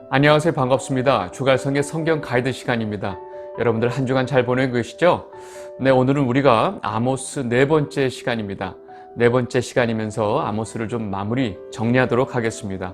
안녕하세요. 반갑습니다. 주갈성의 성경 가이드 시간입니다. 여러분들 한 주간 잘 보내고 계시죠? 네, 오늘은 우리가 아모스 네 번째 시간입니다. 네 번째 시간이면서 아모스를 좀 마무리 정리하도록 하겠습니다.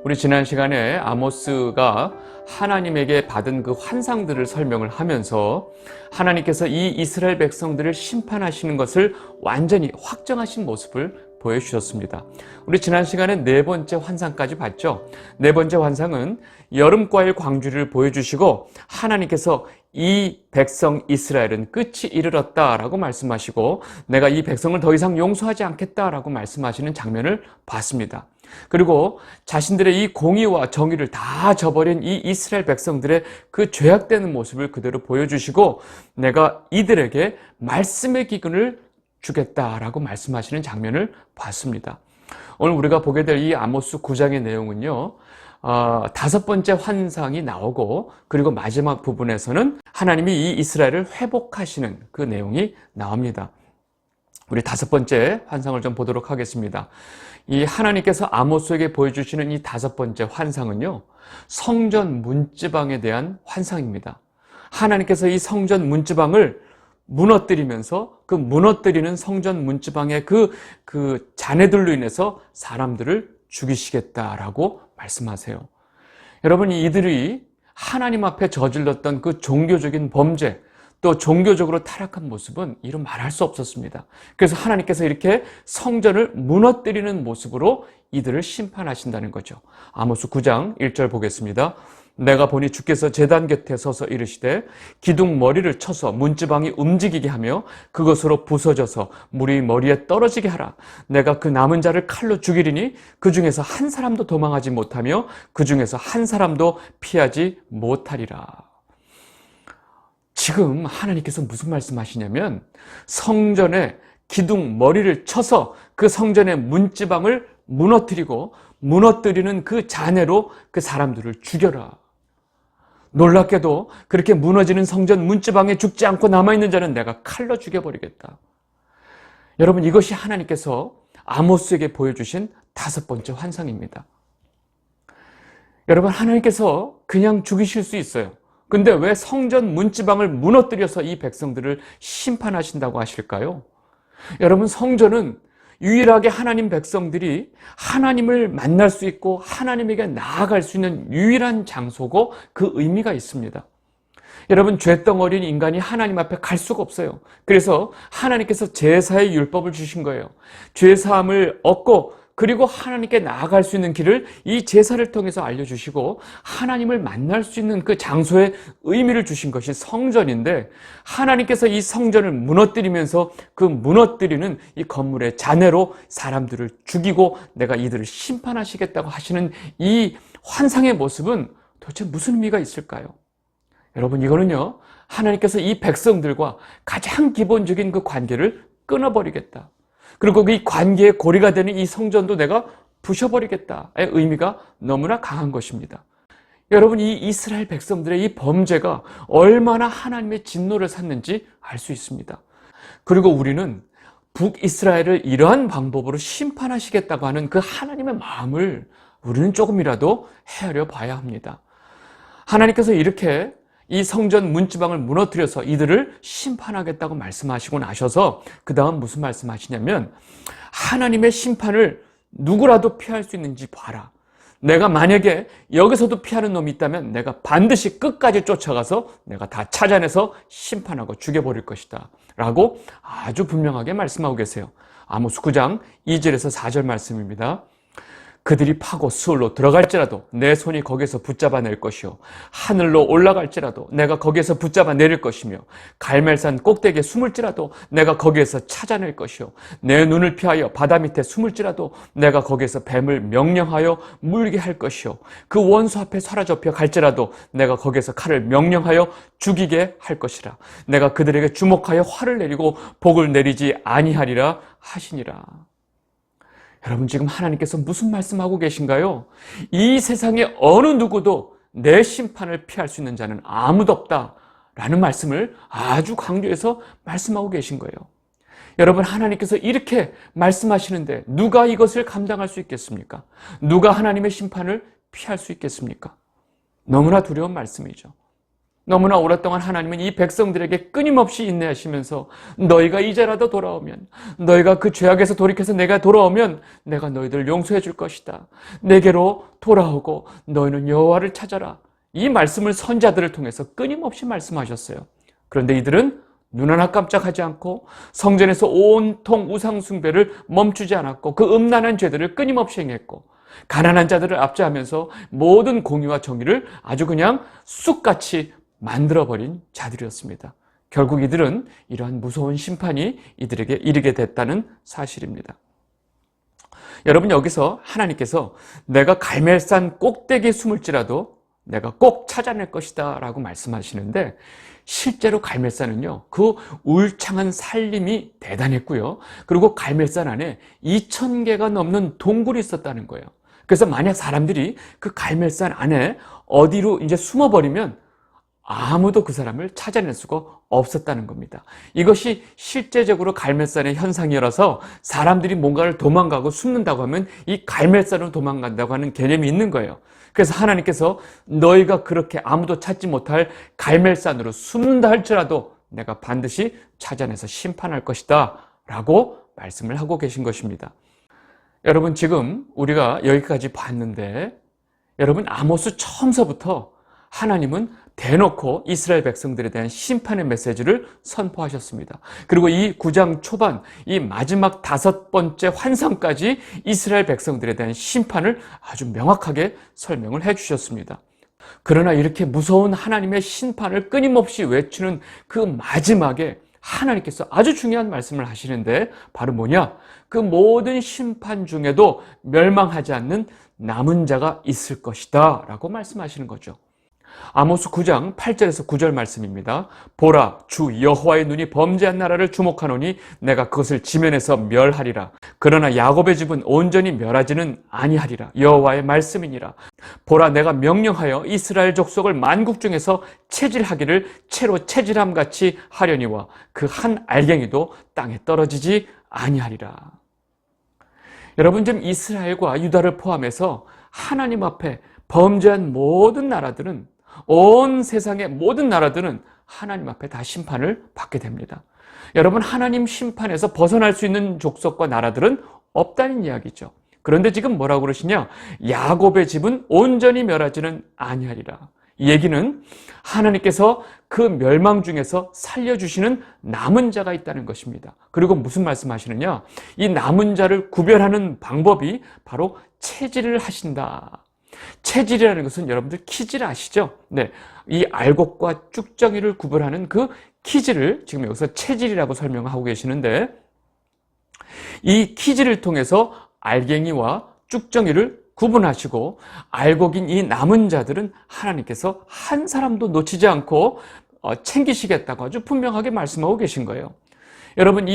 우리 지난 시간에 아모스가 하나님에게 받은 그 환상들을 설명을 하면서 하나님께서 이 이스라엘 백성들을 심판하시는 것을 완전히 확정하신 모습을 보여주셨습니다. 우리 지난 시간에 네 번째 환상까지 봤죠. 네 번째 환상은 여름과일 광주리를 보여주시고 하나님께서 이 백성 이스라엘은 끝이 이르렀다라고 말씀하시고 내가 이 백성을 더 이상 용서하지 않겠다라고 말씀하시는 장면을 봤습니다. 그리고 자신들의 이 공의와 정의를 다 저버린 이 이스라엘 백성들의 그 죄악되는 모습을 그대로 보여주시고 내가 이들에게 말씀의 기근을 주겠다라고 말씀하시는 장면을 봤습니다. 오늘 우리가 보게 될 이 아모스 9장의 내용은요, 다섯 번째 환상이 나오고 그리고 마지막 부분에서는 하나님이 이 이스라엘을 회복하시는 그 내용이 나옵니다. 우리 다섯 번째 환상을 좀 보도록 하겠습니다. 이 하나님께서 아모스에게 보여주시는 이 다섯 번째 환상은요, 성전 문지방에 대한 환상입니다. 하나님께서 이 성전 문지방을 무너뜨리면서 그 무너뜨리는 성전 문지방의 그 잔해들로 인해서 사람들을 죽이시겠다라고 말씀하세요. 여러분, 이들이 하나님 앞에 저질렀던 그 종교적인 범죄, 또 종교적으로 타락한 모습은 이루 말할 수 없었습니다. 그래서 하나님께서 이렇게 성전을 무너뜨리는 모습으로 이들을 심판하신다는 거죠. 아모스 9장 1절 보겠습니다. 내가 보니 주께서 제단 곁에 서서 이르시되 기둥 머리를 쳐서 문지방이 움직이게 하며 그것으로 부서져서 물이 머리에 떨어지게 하라. 내가 그 남은 자를 칼로 죽이리니 그 중에서 한 사람도 도망하지 못하며 그 중에서 한 사람도 피하지 못하리라. 지금 하나님께서 무슨 말씀하시냐면 성전에 기둥 머리를 쳐서 그 성전의 문지방을 무너뜨리고 무너뜨리는 그 잔해로 그 사람들을 죽여라. 놀랍게도 그렇게 무너지는 성전 문지방에 죽지 않고 남아있는 자는 내가 칼로 죽여버리겠다. 여러분, 이것이 하나님께서 아모스에게 보여주신 다섯 번째 환상입니다. 여러분, 하나님께서 그냥 죽이실 수 있어요. 근데 왜 성전 문지방을 무너뜨려서 이 백성들을 심판하신다고 하실까요? 여러분, 성전은 유일하게 하나님 백성들이 하나님을 만날 수 있고 하나님에게 나아갈 수 있는 유일한 장소고 그 의미가 있습니다. 여러분, 죄덩어리인 인간이 하나님 앞에 갈 수가 없어요. 그래서 하나님께서 제사의 율법을 주신 거예요. 죄사함을 얻고 그리고 하나님께 나아갈 수 있는 길을 이 제사를 통해서 알려주시고 하나님을 만날 수 있는 그 장소의 의미를 주신 것이 성전인데 하나님께서 이 성전을 무너뜨리면서 그 무너뜨리는 이 건물의 잔해로 사람들을 죽이고 내가 이들을 심판하시겠다고 하시는 이 환상의 모습은 도대체 무슨 의미가 있을까요? 여러분, 이거는요, 하나님께서 이 백성들과 가장 기본적인 그 관계를 끊어버리겠다. 그리고 이 관계의 고리가 되는 이 성전도 내가 부셔버리겠다의 의미가 너무나 강한 것입니다. 여러분, 이 이스라엘 백성들의 이 범죄가 얼마나 하나님의 진노를 샀는지 알 수 있습니다. 그리고 우리는 북이스라엘을 이러한 방법으로 심판하시겠다고 하는 그 하나님의 마음을 우리는 조금이라도 헤아려 봐야 합니다. 하나님께서 이렇게 이 성전 문지방을 무너뜨려서 이들을 심판하겠다고 말씀하시고 나셔서 그 다음 무슨 말씀하시냐면 하나님의 심판을 누구라도 피할 수 있는지 봐라. 내가 만약에 여기서도 피하는 놈이 있다면 내가 반드시 끝까지 쫓아가서 내가 다 찾아내서 심판하고 죽여버릴 것이다 라고 아주 분명하게 말씀하고 계세요. 아모스 9장 2절에서 4절 말씀입니다. 그들이 파고 수울로 들어갈지라도 내 손이 거기에서 붙잡아낼 것이요 하늘로 올라갈지라도 내가 거기에서 붙잡아내릴 것이며 갈멜산 꼭대기에 숨을지라도 내가 거기에서 찾아낼 것이요 내 눈을 피하여 바다 밑에 숨을지라도 내가 거기에서 뱀을 명령하여 물게 할 것이요 그 원수 앞에 사로잡혀 갈지라도 내가 거기에서 칼을 명령하여 죽이게 할 것이라. 내가 그들에게 주목하여 화를 내리고 복을 내리지 아니하리라 하시니라. 여러분, 지금 하나님께서 무슨 말씀하고 계신가요? 이 세상에 어느 누구도 내 심판을 피할 수 있는 자는 아무도 없다라는 말씀을 아주 강조해서 말씀하고 계신 거예요. 여러분, 하나님께서 이렇게 말씀하시는데 누가 이것을 감당할 수 있겠습니까? 누가 하나님의 심판을 피할 수 있겠습니까? 너무나 두려운 말씀이죠. 너무나 오랫동안 하나님은 이 백성들에게 끊임없이 인내하시면서 너희가 이제라도 돌아오면, 너희가 그 죄악에서 돌이켜서 내가 돌아오면 내가 너희들 용서해 줄 것이다. 내게로 돌아오고 너희는 여호와를 찾아라. 이 말씀을 선지자들을 통해서 끊임없이 말씀하셨어요. 그런데 이들은 눈 하나 깜짝하지 않고 성전에서 온통 우상 숭배를 멈추지 않았고 그 음란한 죄들을 끊임없이 행했고 가난한 자들을 압제하면서 모든 공의와 정의를 아주 그냥 쑥같이 만들어버린 자들이었습니다. 결국 이들은 이러한 무서운 심판이 이들에게 이르게 됐다는 사실입니다. 여러분, 여기서 하나님께서 내가 갈멜산 꼭대기에 숨을지라도 내가 꼭 찾아낼 것이다 라고 말씀하시는데, 실제로 갈멜산은요, 그 울창한 산림이 대단했고요. 그리고 갈멜산 안에 2,000개가 넘는 동굴이 있었다는 거예요. 그래서 만약 사람들이 그 갈멜산 안에 어디로 이제 숨어버리면 아무도 그 사람을 찾아낼 수가 없었다는 겁니다. 이것이 실제적으로 갈멜산의 현상이라서 사람들이 뭔가를 도망가고 숨는다고 하면 이 갈멜산으로 도망간다고 하는 개념이 있는 거예요. 그래서 하나님께서 너희가 그렇게 아무도 찾지 못할 갈멜산으로 숨는다 할지라도 내가 반드시 찾아내서 심판할 것이다 라고 말씀을 하고 계신 것입니다. 여러분, 지금 우리가 여기까지 봤는데, 여러분, 아모스 처음서부터 하나님은 대놓고 이스라엘 백성들에 대한 심판의 메시지를 선포하셨습니다. 그리고 이 9장 초반, 이 마지막 5번째 환상까지 이스라엘 백성들에 대한 심판을 아주 명확하게 설명을 해주셨습니다. 그러나 이렇게 무서운 하나님의 심판을 끊임없이 외치는 그 마지막에 하나님께서 아주 중요한 말씀을 하시는데, 바로 뭐냐? 그 모든 심판 중에도 멸망하지 않는 남은 자가 있을 것이다 라고 말씀하시는 거죠. 아모스 9장 8절에서 9절 말씀입니다. 보라, 주 여호와의 눈이 범죄한 나라를 주목하노니 내가 그것을 지면에서 멸하리라. 그러나 야곱의 집은 온전히 멸하지는 아니하리라. 여호와의 말씀이니라. 보라, 내가 명령하여 이스라엘 족속을 만국 중에서 체질하기를 채로 체질함 같이 하려니와 그 한 알갱이도 땅에 떨어지지 아니하리라. 여러분, 지금 이스라엘과 유다를 포함해서 하나님 앞에 범죄한 모든 나라들은, 온 세상의 모든 나라들은 하나님 앞에 다 심판을 받게 됩니다. 여러분, 하나님 심판에서 벗어날 수 있는 족속과 나라들은 없다는 이야기죠. 그런데 지금 뭐라고 그러시냐? 야곱의 집은 온전히 멸하지는 아니하리라. 이 얘기는 하나님께서 그 멸망 중에서 살려주시는 남은 자가 있다는 것입니다. 그리고 무슨 말씀하시느냐? 이 남은 자를 구별하는 방법이 바로 체질을 하신다. 체질이라는 것은 여러분들 키질 아시죠? 네, 이 알곡과 쭉정이를 구별하는 그 키질을 지금 여기서 체질이라고 설명하고 계시는데, 이 키질을 통해서 알갱이와 쭉정이를 구분하시고 알곡인 이 남은 자들은 하나님께서 한 사람도 놓치지 않고 챙기시겠다고 아주 분명하게 말씀하고 계신 거예요. 여러분,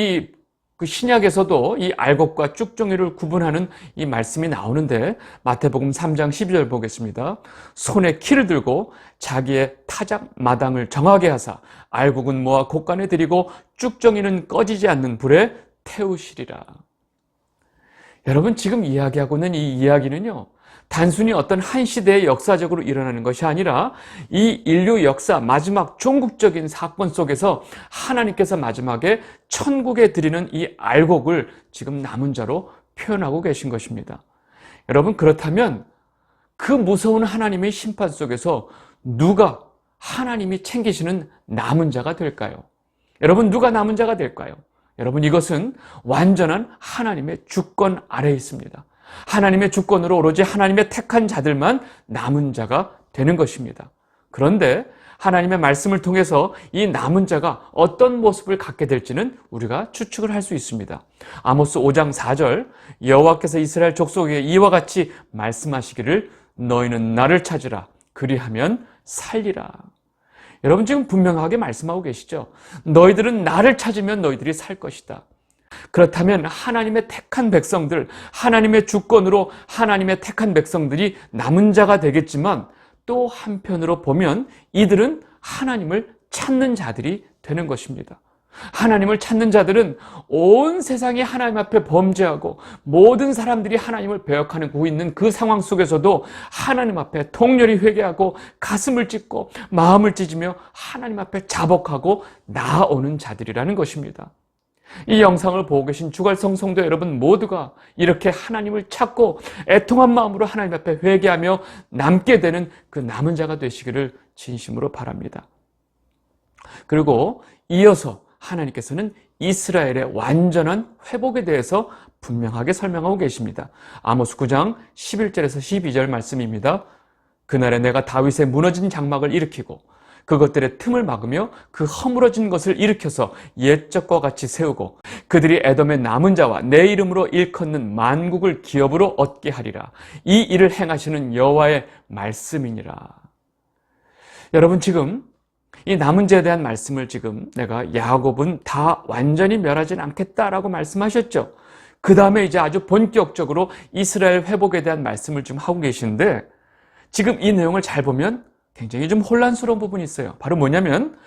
그 신약에서도 이 알곡과 쭉정이를 구분하는 이 말씀이 나오는데, 마태복음 3장 12절 보겠습니다. 손에 키를 들고 자기의 타작 마당을 정하게 하사 알곡은 모아 곳간에 들이고 쭉정이는 꺼지지 않는 불에 태우시리라. 여러분, 지금 이야기하고 있는 이 이야기는요, 단순히 어떤 한 시대에 역사적으로 일어나는 것이 아니라 이 인류 역사 마지막 종국적인 사건 속에서 하나님께서 마지막에 천국에 드리는 이 알곡을 지금 남은 자로 표현하고 계신 것입니다. 여러분, 그렇다면 그 무서운 하나님의 심판 속에서 누가 하나님이 챙기시는 남은 자가 될까요? 여러분, 누가 남은 자가 될까요? 여러분, 이것은 완전한 하나님의 주권 아래에 있습니다. 하나님의 주권으로 오로지 하나님의 택한 자들만 남은 자가 되는 것입니다. 그런데 하나님의 말씀을 통해서 이 남은 자가 어떤 모습을 갖게 될지는 우리가 추측을 할 수 있습니다. 아모스 5장 4절, 여호와께서 이스라엘 족속에게 이와 같이 말씀하시기를 너희는 나를 찾으라. 그리하면 살리라. 여러분, 지금 분명하게 말씀하고 계시죠? 너희들은 나를 찾으면 너희들이 살 것이다. 그렇다면 하나님의 택한 백성들, 하나님의 주권으로 하나님의 택한 백성들이 남은 자가 되겠지만, 또 한편으로 보면 이들은 하나님을 찾는 자들이 되는 것입니다. 하나님을 찾는 자들은 온 세상이 하나님 앞에 범죄하고 모든 사람들이 하나님을 배역하고 있는 그 상황 속에서도 하나님 앞에 통렬히 회개하고 가슴을 찢고 마음을 찢으며 하나님 앞에 자복하고 나아오는 자들이라는 것입니다. 이 영상을 보고 계신 주갈성 성도 여러분 모두가 이렇게 하나님을 찾고 애통한 마음으로 하나님 앞에 회개하며 남게 되는 그 남은 자가 되시기를 진심으로 바랍니다. 그리고 이어서 하나님께서는 이스라엘의 완전한 회복에 대해서 분명하게 설명하고 계십니다. 아모스 9장 11절에서 12절 말씀입니다. 그날에 내가 다윗의 무너진 장막을 일으키고 그것들의 틈을 막으며 그 허물어진 것을 일으켜서 옛적과 같이 세우고 그들이 에돔의 남은 자와 내 이름으로 일컫는 만국을 기업으로 얻게 하리라. 이 일을 행하시는 여호와의 말씀이니라. 여러분, 지금 이 남은 자에 대한 말씀을 지금 내가 야곱은 다 완전히 멸하진 않겠다라고 말씀하셨죠. 그 다음에 이제 아주 본격적으로 이스라엘 회복에 대한 말씀을 좀 하고 계시는데, 지금 이 내용을 잘 보면 굉장히 좀 혼란스러운 부분이 있어요. 바로 뭐냐면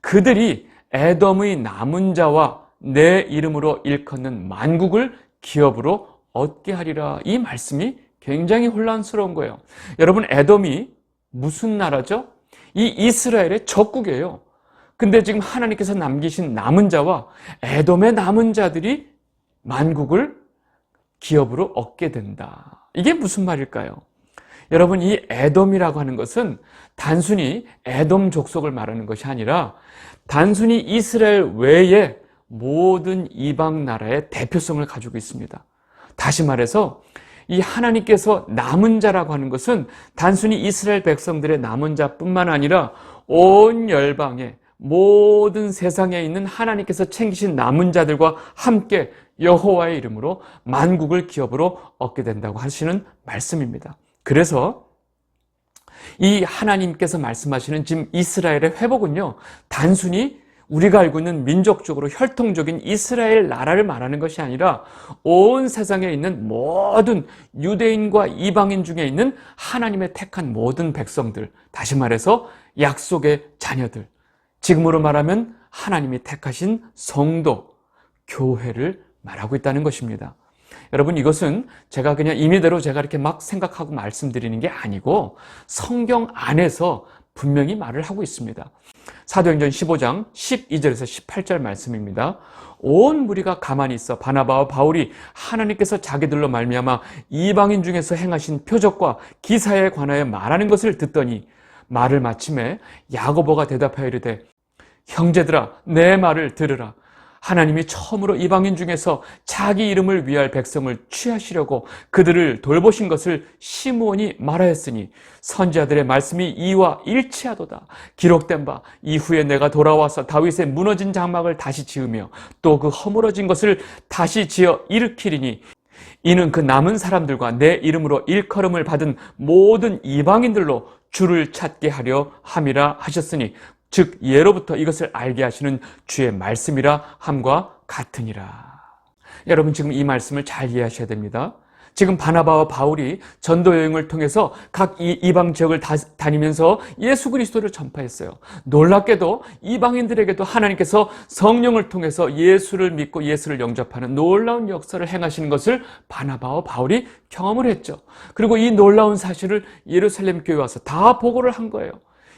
그들이 에돔의 남은 자와 내 이름으로 일컫는 만국을 기업으로 얻게 하리라. 이 말씀이 굉장히 혼란스러운 거예요. 여러분, 에돔이 무슨 나라죠? 이 이스라엘의 적국이에요. 근데 지금 하나님께서 남기신 남은 자와 에돔의 남은 자들이 만국을 기업으로 얻게 된다. 이게 무슨 말일까요? 여러분, 이 에돔이라고 하는 것은 단순히 에돔 족속을 말하는 것이 아니라 단순히 이스라엘 외에 모든 이방 나라의 대표성을 가지고 있습니다. 다시 말해서 이 하나님께서 남은 자라고 하는 것은 단순히 이스라엘 백성들의 남은 자뿐만 아니라 온 열방의 모든 세상에 있는 하나님께서 챙기신 남은 자들과 함께 여호와의 이름으로 만국을 기업으로 얻게 된다고 하시는 말씀입니다. 그래서 이 하나님께서 말씀하시는 지금 이스라엘의 회복은요, 단순히 우리가 알고 있는 민족적으로 혈통적인 이스라엘 나라를 말하는 것이 아니라 온 세상에 있는 모든 유대인과 이방인 중에 있는 하나님의 택한 모든 백성들, 다시 말해서 약속의 자녀들, 지금으로 말하면 하나님이 택하신 성도, 교회를 말하고 있다는 것입니다. 여러분, 이것은 제가 그냥 임의대로 제가 이렇게 막 생각하고 말씀드리는 게 아니고 성경 안에서 분명히 말을 하고 있습니다. 사도행전 15장 12절에서 18절 말씀입니다. 온 무리가 가만히 있어 바나바와 바울이 하나님께서 자기들로 말미암아 이방인 중에서 행하신 표적과 기사에 관하여 말하는 것을 듣더니 말을 마침에 야고보가 대답하여 이르되 형제들아, 내 말을 들으라. 하나님이 처음으로 이방인 중에서 자기 이름을 위할 백성을 취하시려고 그들을 돌보신 것을 시므온이 말하였으니 선지자들의 말씀이 이와 일치하도다. 기록된 바 이후에 내가 돌아와서 다윗의 무너진 장막을 다시 지으며 또 그 허물어진 것을 다시 지어 일으키리니 이는 그 남은 사람들과 내 이름으로 일컬음을 받은 모든 이방인들로 주를 찾게 하려 함이라 하셨으니 즉 예로부터 이것을 알게 하시는 주의 말씀이라 함과 같으니라. 여러분, 지금 이 말씀을 잘 이해하셔야 됩니다. 지금 바나바와 바울이 전도 여행을 통해서 각 이방 지역을 다니면서 예수 그리스도를 전파했어요. 놀랍게도 이방인들에게도 하나님께서 성령을 통해서 예수를 믿고 예수를 영접하는 놀라운 역사를 행하시는 것을 바나바와 바울이 경험을 했죠. 그리고 이 놀라운 사실을 예루살렘 교회에 와서 다 보고를 한 거예요.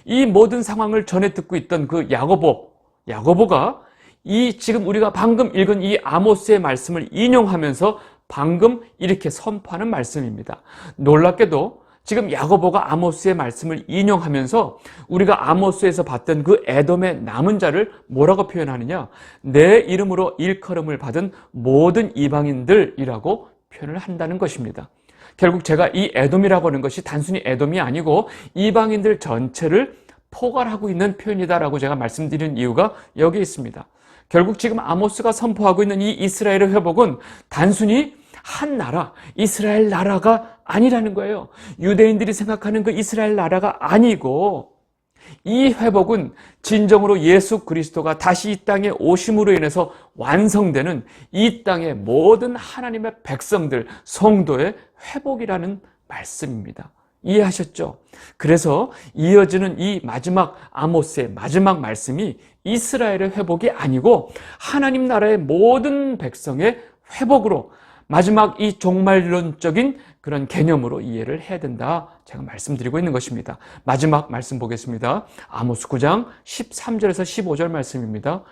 이 모든 상황을 전해 듣고 있던 그 야고보가 이 지금 우리가 방금 읽은 이 아모스의 말씀을 인용하면서 방금 이렇게 선포하는 말씀입니다. 놀랍게도 지금 야고보가 아모스의 말씀을 인용하면서 우리가 아모스에서 봤던 그 에돔의 남은 자를 뭐라고 표현하느냐? 내 이름으로 일컬음을 받은 모든 이방인들이라고 표현을 한다는 것입니다. 결국 제가 이 에돔이라고 하는 것이 단순히 에돔이 아니고 이방인들 전체를 포괄하고 있는 표현이다라고 제가 말씀드리는 이유가 여기에 있습니다. 결국 지금 아모스가 선포하고 있는 이 이스라엘의 회복은 단순히 한 나라, 이스라엘 나라가 아니라는 거예요. 유대인들이 생각하는 그 이스라엘 나라가 아니고 이 회복은 진정으로 예수 그리스도가 다시 이 땅에 오심으로 인해서 완성되는 이 땅의 모든 하나님의 백성들, 성도의 회복이라는 말씀입니다. 이해하셨죠? 그래서 이어지는 이 마지막 아모스의 마지막 말씀이 이스라엘의 회복이 아니고 하나님 나라의 모든 백성의 회복으로, 마지막 이 종말론적인 그런 개념으로 이해를 해야 된다, 제가 말씀드리고 있는 것입니다. 마지막 말씀 보겠습니다. 아모스 9장 13절에서 15절 말씀입니다.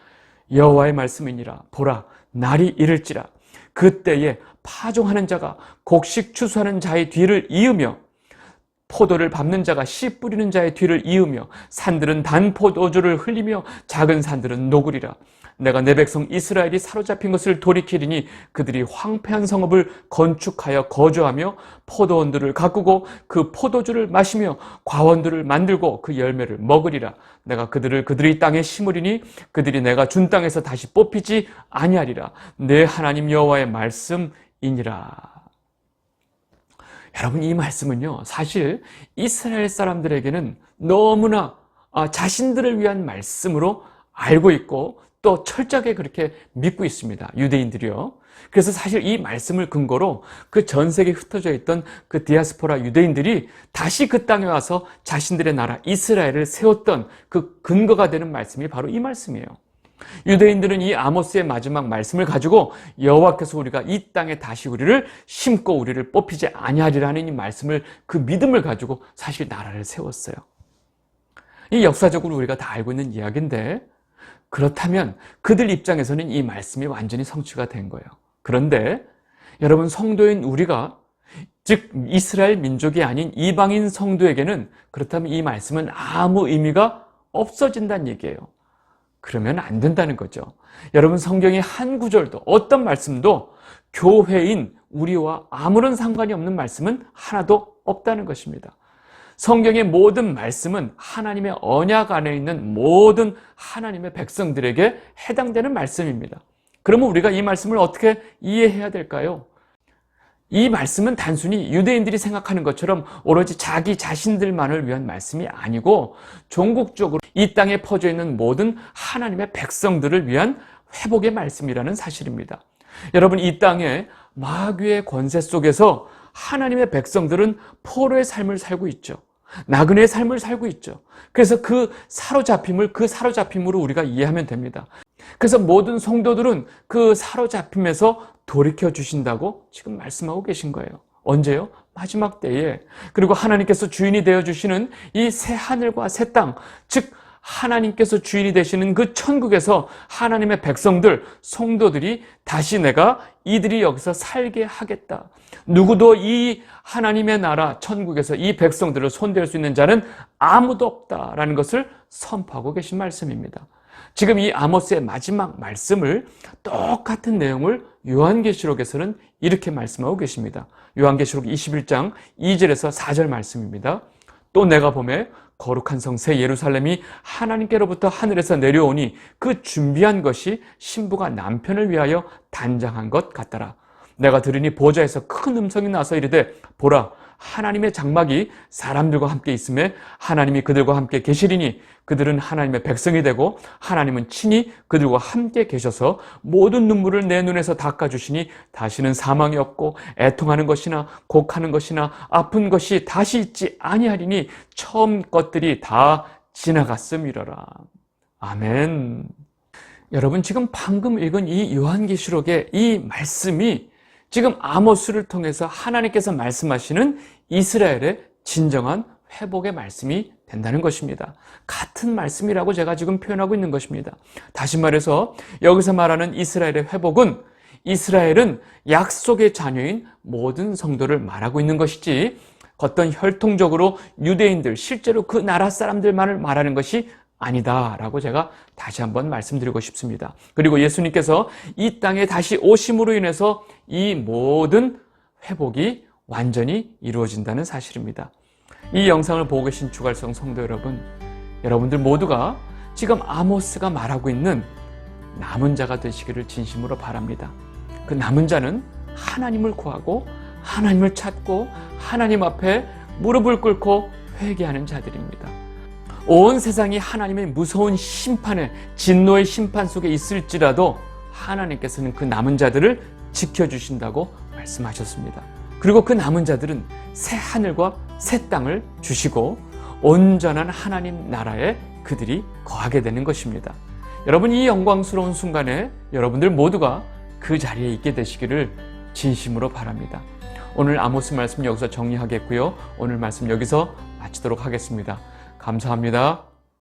여호와의 말씀이니라. 보라, 날이 이를지라. 그때에 파종하는 자가 곡식 추수하는 자의 뒤를 이으며 포도를 밟는 자가 씨 뿌리는 자의 뒤를 이으며 산들은 단 포도주를 흘리며 작은 산들은 녹으리라. 내가 내 백성 이스라엘이 사로잡힌 것을 돌이키리니 그들이 황폐한 성읍을 건축하여 거주하며 포도원들을 가꾸고 그 포도주를 마시며 과원들을 만들고 그 열매를 먹으리라. 내가 그들을 그들의 땅에 심으리니 그들이 내가 준 땅에서 다시 뽑히지 아니하리라. 내 하나님 여호와의 말씀이니라. 여러분, 이 말씀은요, 사실 이스라엘 사람들에게는 너무나 자신들을 위한 말씀으로 알고 있고 또 철저하게 그렇게 믿고 있습니다. 유대인들이요. 그래서 사실 이 말씀을 근거로 그 전 세계에 흩어져 있던 그 디아스포라 유대인들이 다시 그 땅에 와서 자신들의 나라 이스라엘을 세웠던 그 근거가 되는 말씀이 바로 이 말씀이에요. 유대인들은 이 아모스의 마지막 말씀을 가지고 여호와께서 우리가 이 땅에 다시 우리를 심고 우리를 뽑히지 아니하리라는 이 말씀을, 그 믿음을 가지고 사실 나라를 세웠어요. 이 역사적으로 우리가 다 알고 있는 이야기인데, 그렇다면 그들 입장에서는 이 말씀이 완전히 성취가 된 거예요. 그런데 여러분, 성도인 우리가, 즉 이스라엘 민족이 아닌 이방인 성도에게는 그렇다면 이 말씀은 아무 의미가 없어진다는 얘기예요. 그러면 안 된다는 거죠. 여러분, 성경의 한 구절도, 어떤 말씀도 교회인 우리와 아무런 상관이 없는 말씀은 하나도 없다는 것입니다. 성경의 모든 말씀은 하나님의 언약 안에 있는 모든 하나님의 백성들에게 해당되는 말씀입니다. 그러면 우리가 이 말씀을 어떻게 이해해야 될까요? 이 말씀은 단순히 유대인들이 생각하는 것처럼 오로지 자기 자신들만을 위한 말씀이 아니고 전국적으로 이 땅에 퍼져 있는 모든 하나님의 백성들을 위한 회복의 말씀이라는 사실입니다. 여러분, 이 땅에 마귀의 권세 속에서 하나님의 백성들은 포로의 삶을 살고 있죠. 나그네의 삶을 살고 있죠. 그래서 그 사로잡힘으로 우리가 이해하면 됩니다. 그래서 모든 성도들은 그 사로잡힘에서 돌이켜 주신다고 지금 말씀하고 계신 거예요. 언제요? 마지막 때에. 그리고 하나님께서 주인이 되어주시는 이 새 하늘과 새 땅, 즉 하나님께서 주인이 되시는 그 천국에서 하나님의 백성들, 성도들이 다시 내가 이들이 여기서 살게 하겠다. 누구도 이 하나님의 나라 천국에서 이 백성들을 손댈 수 있는 자는 아무도 없다라는 것을 선포하고 계신 말씀입니다. 지금 이 아모스의 마지막 말씀을, 똑같은 내용을 요한계시록에서는 이렇게 말씀하고 계십니다. 요한계시록 21장 2절에서 4절 말씀입니다. 또 내가 보매 거룩한 성 새 예루살렘이 하나님께로부터 하늘에서 내려오니 그 준비한 것이 신부가 남편을 위하여 단장한 것 같더라. 내가 들으니 보좌에서 큰 음성이 나서 이르되, 보라, 하나님의 장막이 사람들과 함께 있음에 하나님이 그들과 함께 계시리니 그들은 하나님의 백성이 되고 하나님은 친히 그들과 함께 계셔서 모든 눈물을 내 눈에서 닦아주시니 다시는 사망이 없고 애통하는 것이나 곡하는 것이나 아픈 것이 다시 있지 아니하리니 처음 것들이 다 지나갔음이로라. 아멘. 여러분, 지금 방금 읽은 이 요한계시록의 이 말씀이 지금 아모스를 통해서 하나님께서 말씀하시는 이스라엘의 진정한 회복의 말씀이 된다는 것입니다. 같은 말씀이라고 제가 지금 표현하고 있는 것입니다. 다시 말해서 여기서 말하는 이스라엘의 회복은, 이스라엘은 약속의 자녀인 모든 성도를 말하고 있는 것이지 어떤 혈통적으로 유대인들, 실제로 그 나라 사람들만을 말하는 것이 아니다라고 제가 다시 한번 말씀드리고 싶습니다. 그리고 예수님께서 이 땅에 다시 오심으로 인해서 이 모든 회복이 완전히 이루어진다는 사실입니다. 이 영상을 보고 계신 주갈성 성도 여러분, 여러분들 모두가 지금 아모스가 말하고 있는 남은 자가 되시기를 진심으로 바랍니다. 그 남은 자는 하나님을 구하고 하나님을 찾고 하나님 앞에 무릎을 꿇고 회개하는 자들입니다. 온 세상이 하나님의 무서운 심판에, 진노의 심판 속에 있을지라도 하나님께서는 그 남은 자들을 지켜주신다고 말씀하셨습니다. 그리고 그 남은 자들은 새 하늘과 새 땅을 주시고 온전한 하나님 나라에 그들이 거하게 되는 것입니다. 여러분, 이 영광스러운 순간에 여러분들 모두가 그 자리에 있게 되시기를 진심으로 바랍니다. 오늘 아모스 말씀 여기서 정리하겠고요. 오늘 말씀 여기서 마치도록 하겠습니다. 감사합니다.